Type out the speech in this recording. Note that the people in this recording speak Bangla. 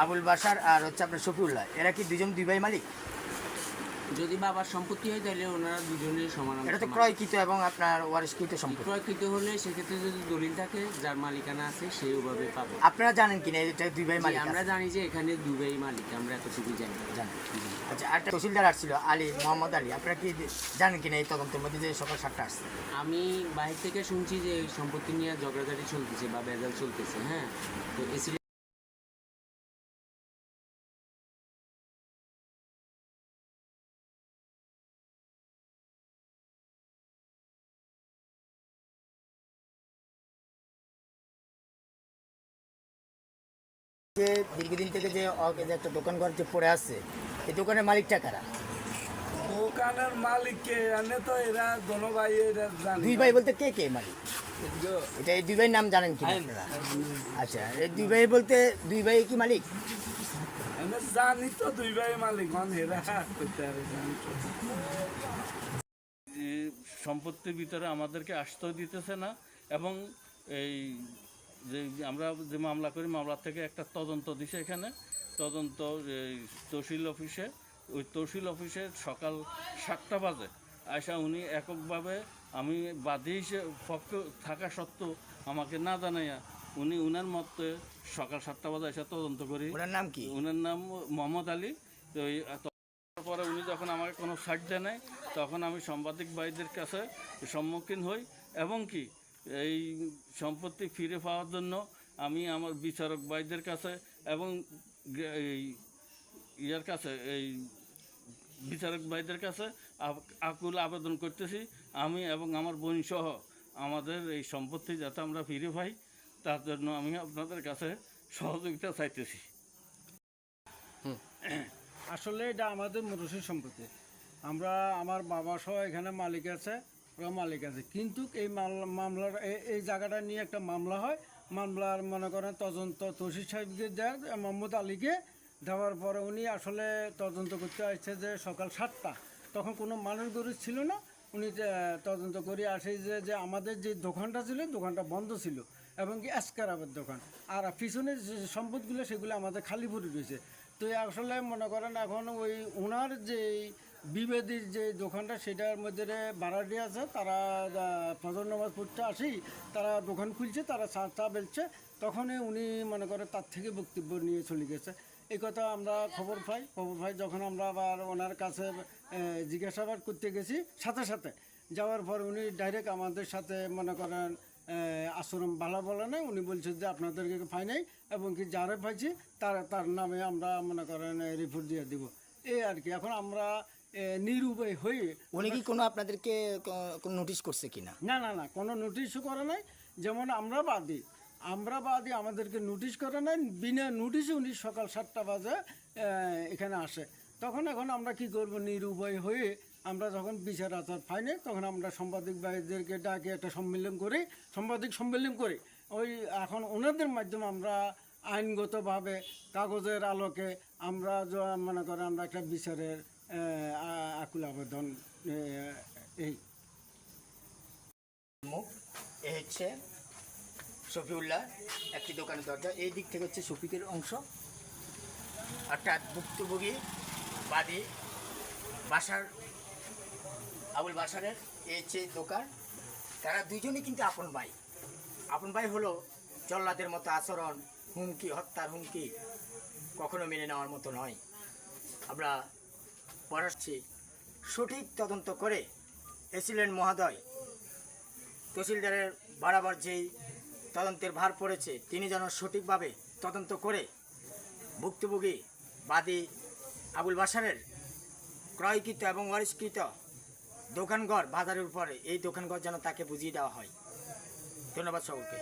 আবুল বাশার আর হচ্ছে আপনার শফিউল্লাহ, এরা কি দুজন দুই ভাই মালিক? যদি বাবার সম্পত্তি হয় তাহলে ওনারা দুজনেই সমান। এটা তো ক্রয়কৃত এবং আপনার ওয়ারিশকৃত সম্পত্তি। ক্রয়কৃত হলে সেক্ষেত্রে যদি দলিল থাকে যার মালিকানা আছে সেই ওভাবে পাবে। আপনারা জানেন কিনা এটা দুই ভাই মালিক? আমরা জানি যে এখানে দুই ভাই মালিক, আমরা এতটুকু জানি। আচ্ছা, একটা তহসিলদার আসছিল আলী, মোহাম্মদ আলী, আপনারা কি জানেন কিনা এই তদন্তের মধ্যে যে সকাল 7টা আসছে? আমি বাহির থেকে শুনছি যে সম্পত্তি নিয়ে ঝগড়াঝাটি চলতেছে বা বেজাল চলতেছে। হ্যাঁ, তো এসি যে দীর্ঘদিন থেকে যে একটা দোকান ঘর যে পড়ে আছে, এই দোকানের মালিকটা কারা? দোকানের মালিককে এনে তো এরা দোনো ভাই এরা জানে। দুই ভাই বলতে কে কে মালিক? এটা এই দুই ভাইয়ের নাম জানেন কি আপনারা? আচ্ছা, এই দুই ভাই বলতে দুই ভাই কি মালিক? এনে জানি তো দুই ভাই মালিক, মানে এরা করতে পারে জানি তো। সম্পত্তির ভিতরে আমাদেরকে আসতেও দিতেছে না, এবং এই যে আমরা যে মামলা করি মামলা থেকে একটা তদন্ত দিছে এখানে, তদন্ত তহসিল অফিসে, ওই তহসিল অফিসে সকাল 7টা বাজে আয়সা উনি এককভাবে, আমি বাদী হিসেবে পক্ষ থাকা সত্ত্বেও আমাকে না জানাইয়া উনি উনার মতে সকাল 7টা বাজে এসে তদন্ত করি। ওনার নাম কি? ওনার নাম মোহাম্মদ আলী। তো তারপরে উনি যখন আমাকে কোনো সাইড দেয় নাই, তখন আমি সাংবাদিক ভাইদের কাছে সম্মুখীন হই, এবং কি এই সম্পত্তি ফিরে পাওয়ার জন্য আমি আমার বিচারক ভাইদের কাছে এবং এই ইয়ার কাছে, এই বিচারক ভাইদের কাছে আকুল আবেদন করতেছি, আমি এবং আমার বোন সহ আমাদের এই সম্পত্তি যাতে আমরা ফিরে পাই, তার জন্য আমি আপনাদের কাছে সহযোগিতা চাইতেছি। আসলে এটা আমাদের মুরসির সম্পত্তি। আমরা, আমার বাবা সহ এখানে মালিক আছে, ওরা মালিক আছে, কিন্তু এই মামলার এই জায়গাটা নিয়ে একটা মামলা হয়। মামলার মনে করেন তদন্ত তহসিল সাহেবকে দেয়, মোহাম্মদ আলীকে দেওয়ার পরে উনি আসলে তদন্ত করতে আসছে যে সকাল 7টা, তখন কোনো মানুষ গরু ছিল না। উনি তদন্ত করে আসে যে আমাদের যে দোকানটা ছিল, দোকানটা বন্ধ ছিল, এবং কি এসকারাবের দোকান, আর পিছনের যে সম্পদগুলো সেগুলো আমাদের খালি পড়ে রয়েছে। তো আসলে মনে করেন এখন ওই ওনার যে বিবেদীর যে দোকানটা, সেটার মধ্যে ভাড়াটি আছে, তারা ফজর নামাজ পড়তে আসি, তারা দোকান খুলছে, তারা চা বেলছে, তখনই উনি মনে করেন তার থেকে বক্তব্য নিয়ে চলে গেছে। এই কথা আমরা খবর পাই যখন আমরা আবার ওনার কাছে জিজ্ঞাসাবাদ করতে গেছি, সাথে সাথে যাওয়ার পর উনি ডাইরেক্ট আমাদের সাথে মনে করেন আচরণ ভালো বলে নাই। উনি বলছে যে আপনাদেরকে পাই নাই, এবং কি যারা পাইছি তার নামে আমরা মনে করেন রিপোর্ট দিয়ে দিব, এই আর কি। এখন আমরা নিরুপায় হয়ে, উনি কি কোনো আপনাদেরকে কোনো নোটিশ করছে কিনা? না, কোনো নোটিশও করে নাই। যেমন আমরা বাদী আমাদেরকে নোটিশ করে নাই, বিনা নোটিশে উনি সকাল 7টা বাজে এখানে আসে। তখন এখন আমরা কি করব, নিরুপায় হয়ে আমরা যখন বিচার আচার পাই নাই, তখন আমরা সাংবাদিক ভাইদেরকে ডাকে একটা সাংবাদিক সম্মেলন করি। ওই এখন ওনাদের মাধ্যমে আমরা আইনগতভাবে কাগজের আলোকে আমরা মনে করেন আমরা একটা বিচারের আকুল আবেদন এই হচ্ছে শফিউল্লাহ একটি দোকানের দরজা, এই দিক থেকে হচ্ছে শফিকের অংশ, অর্থাৎ ভুক্তভোগী বাদী বাশার, আবুল বাশারের এই হচ্ছে দোকান। তারা দুজনই কিন্তু আপন ভাই হলো জল্লাদের মতো আচরণ, হুমকি, হত্যার হুমকি কখনো মেনে নেওয়ার মতো নয়। আমরা পড়াচ্ছি সঠিক তদন্ত করে এসিলেন মহোদয়, তহসিলদারের বরাবর যেই তদন্তের ভার পড়েছে, তিনি যেন সঠিকভাবে তদন্ত করে ভুক্তভোগী বাদী আবুল বাশারের ক্রয়কৃত এবং ওয়ারিশকৃত দোকানঘর বাজারের উপরে, এই দোকানঘর যেন তাকে বুঝিয়ে দেওয়া হয়। ধন্যবাদ সকলকে।